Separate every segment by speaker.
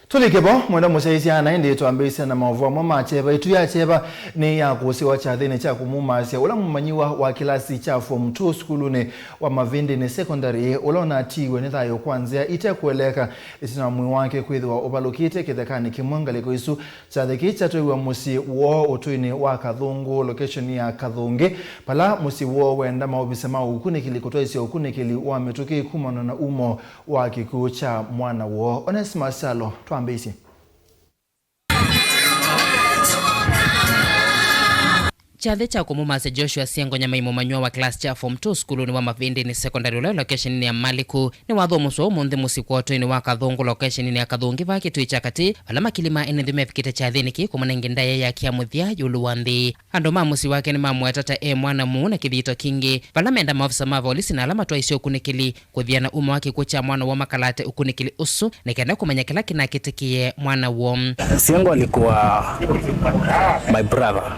Speaker 1: Tulikebo mwenda musaisia anaende tuambise na maovua mama kyeva itu ya kyeva ni ya kusiwa kyathini kya kumumaasya Ula Mumanyiw'A wa kilasi kya form 2 sukuluni wa Mavindini secondary ula unatiiwe ni thayu kwa Nzia Itekueleeka itina mwii wake kwithiwa uvalukite kithekani kimwangaliko isu kyathi kyatwaiiw'a Musyi Kwoo utuini wa Kathūngu lokeshenini ya Kathungi pala Musyi Kwoo wenda maovisa ukunikili kutoisya ukunikili wa mituki kumana na umo wa kikuu cha mwana wo onesima salo tuambisi.
Speaker 2: Kyathi kya kumumaasya Joshua Siengo Mumanyiw'A wa class kya form 2 sukuluni wa Mavindini secondary ula lokeshenini ya Maliku ni wathomuswa umuthi Musyi Kwoo utuini wa Kathūngu lokeshenini ya Kathungi va Kitui Kyathi vala makilima ene mefikite kyathini ki kumanengi ndaye ya kyamuthia yulu wa nthi andu ma Musyi wake ni mamwetata mwana muu na kithito kingi vala menda maovisa mavolisi na alama twaisya ukunikili kuthiana umo wa kikuu cha mwana wa makalate ukunikili usu nikenda kumenya kila kinakitikie mwana wo.
Speaker 3: Siengo alikuwa my brother.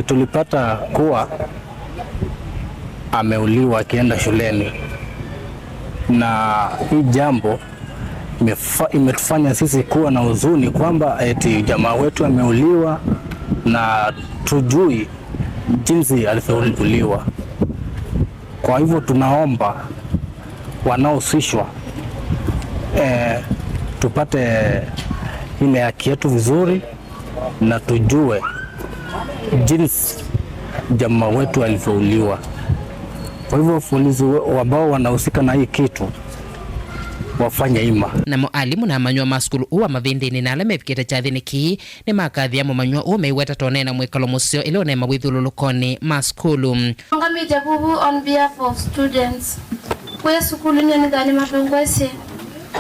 Speaker 3: Tulipata kuwa ameuliwa akienda shuleni, na hii jambo imetufanya sisi kuwa na huzuni kwamba eti jamaa wetu ameuliwa na tujui jinsi alivyouliwa. Kwa hivyo tunaomba wanaohusishwa tupate ile haki yetu vizuri na tujue jinsi jamaa wetu alivyouliwa. Kwa hivyo polisi ambao wanahusika na hii kitu wafanye ima.
Speaker 2: Na mwalimu na Mumanyiw'A maskulu uwa Mavindini na ala mefikite kyathini ki ni makathi ya Mumanyiw'A umeiweta tonena mwikalo musyo ili onema withululukoni maskulu.
Speaker 4: Ngamite bubu on behalf of students. Kwe sukulu ni dhani matongwesi.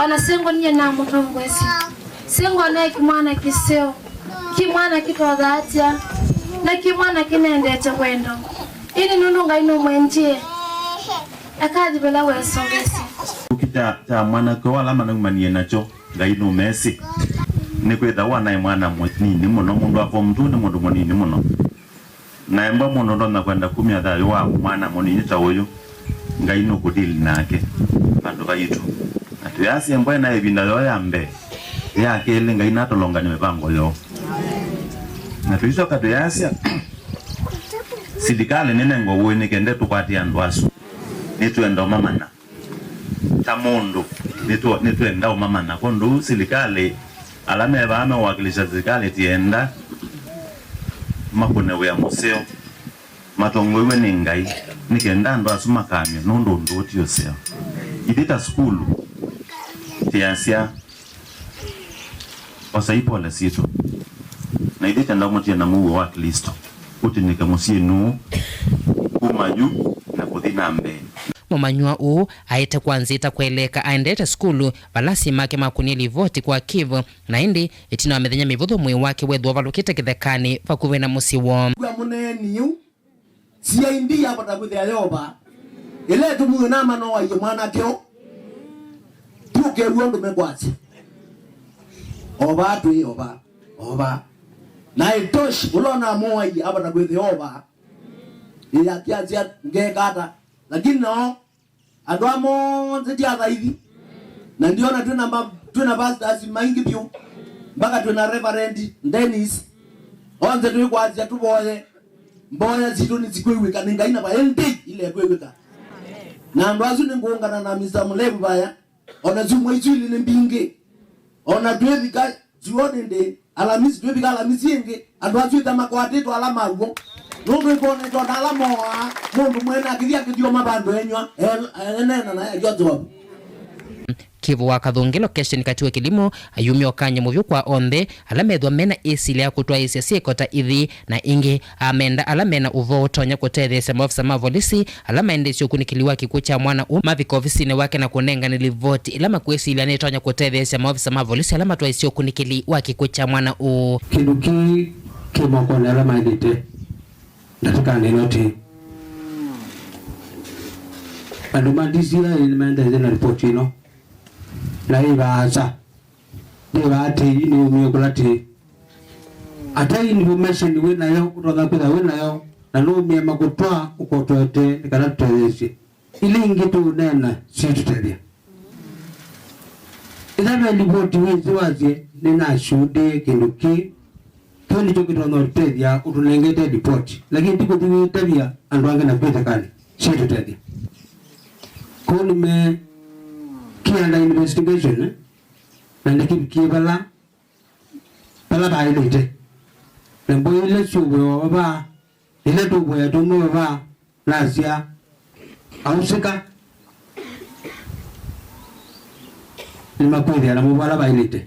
Speaker 4: Ona sengo nye na mutongwesi. Sengo na kimwana kiseo. Kimwana kitotha atya na kimwana kinendete kwendo ini nununga ino mwenjie akathi bela wesongesi
Speaker 5: ukita ta mwana kwa alama na ngumanie nacho ngaino mesi ni kwetha wana mwana mwini muno mundu wa form 2 ni mundu munini muno na emba muno ndo nakwenda kumya thayu wa mwana munini ta uyu ngaino kudili nake bandu baitu atuyasi emba na ebinda yo yambe yake ile ngaina tolonga ni mipango yo na tuiso katuyasya sidikale nene ngowe nikende tukwati andu asu nituenda mamana tamundu nituenda mamana kondu silikale alame vame wakilisha silikale tienda makune ya museo matongwewe ni ngai nikenda andu asu makamyo nundu nduti yoseo idita skulu tiasya osaipole sito na idita ndamutia na muwe wa Kristo utinika Musyi nu kumaju na kuthina mbe.
Speaker 2: Mumanyiw'A aite kwa Nzia Itekueleeka aendete skulu balasi make makunili voti kwa kiw'u na indi itina amethenya mivuthu mwii wake wethu uvalukite kithekani vakuvi na Musyi Kwoo
Speaker 6: kwa muneniu sia indi apata kuthia yoba ile tumu na mano wa mwana kyo tuke ruondo mekwati oba tu oba na itoshi ulona mwii apata kuthia yoba ya kiazia ngekata lakini no adwamo nzitia hivi na ndiona tuna pastors maingi pio mpaka tuna reverend Dennis onze tu kwazia tuboye mboya zituni zikweweka ningaina ba endi ile kweweka na ndo azu ngongana na misa mulevu baya ona zumwe izuli nembinge ona twevika ziodende alamisi twevika alamisi yenge ando azu tamakwati to alamago nundu ikone to alamoa mundu mwena akithia kithio mabando enywa enena na yozo
Speaker 2: kiw'u wa Kathungi lokeshenini katiwe kilimo ayumio kanya muvyo kwa onthe alamethwa mena isili ya kutwaisya siekota ithi na ingi amenda alamena uvo utonya kutethesya maovisa mavolisi alamaendesya ukunikili wa kikuu cha mwana mavika ofisini wake na kunenga ni livoti ilama kuesilia nitonya kutethesya maovisa mavolisi alama twaisya ukunikili wa kikuu cha mwana
Speaker 7: kindu ki kimokone alama edite nataka ninoti andu mandisila inimendeze na ripoti ino na ibaza ndibati ni umiokulati atai ni bumesheni wena yo kutoka kwa wena yo na lumye makutwa ukotwete nikanatwese ilingi tu nena situtelia Ila ripoti wizi wazi nina shuhudia kinduki kani chokito no pedia utunengete report lakini tiko tiwi tabia andwange na kithekani shetu tadi koni me kianda investigation na ndiki vala ba ile na boy ile chuwe baba ile tuwe ya tumu baba nasia ausika ni makweli ana mubala ba ile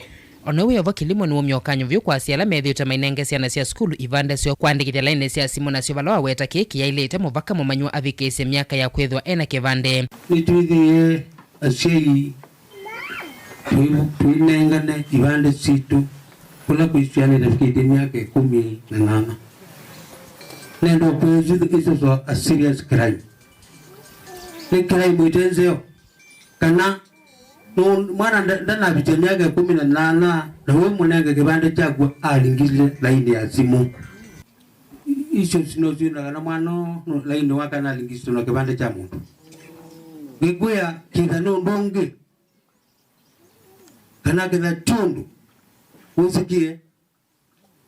Speaker 2: Onowe ova kilimo ni umyokanyo vyu kwa siala methi utamainenge siana sia skulu ivande sio kuandikithia laini sia simu na sio vala weta keki ya ilete Muvaka Mumanyiw'A avikise miaka ya kwithiwa ena kivande.
Speaker 7: Nituithie asiai tuinengane ivande situ kula kuisiana nafikite miaka 18. Nendo kuizu iso so a serious crime. Ni crime itenzeo kana no mwana ndana bitemya ke 18 na wewe mwanenge kibande chako alingile laini ya simu icho sinozina kana mwana no laini waka na alingisi no kibande cha muntu ngikuya kinga no ndonge kana kida tundu usikie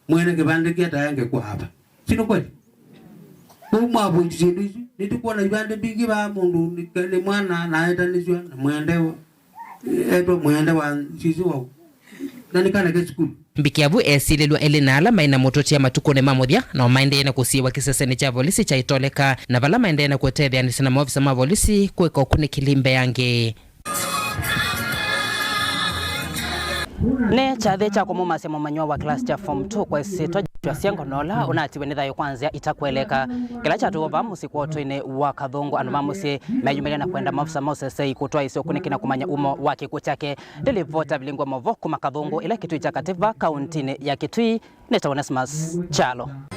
Speaker 7: mwana kibande kia tayange kwa hapa sino kweli kuma bunji sindu nitukuwa na ibande bingi ba mundu ni mwana na aetanizwa na mwendewa mwenda wa sisi wa nani kana ke school
Speaker 2: Mbikiavu esilelwa elinala maina mototia matukone mamothia na maende na kusiwa kiseseni cha polisi cha itoleka na vala maende na kuetethia ni sana maovisa ma polisi kweka okune kilimbe yange. Ne Kyathi cha kumumaasya Mumanyiw'A wa class cha form 2 kwa sito Joshua nola unatiiwe ni thayu kwanza Itekueleeka kila kyatuva Musyi Kwoo utuini wa Kathūngu anu Musyi mayumelia na kwenda maovisa mausesei kutoa isio kunikina kumanya umo wa kiku chake delivota vilingwa movo kuma Kathūngu ila Kitui cha kativa kauntini ya Kitui neta Onesmus Chalo.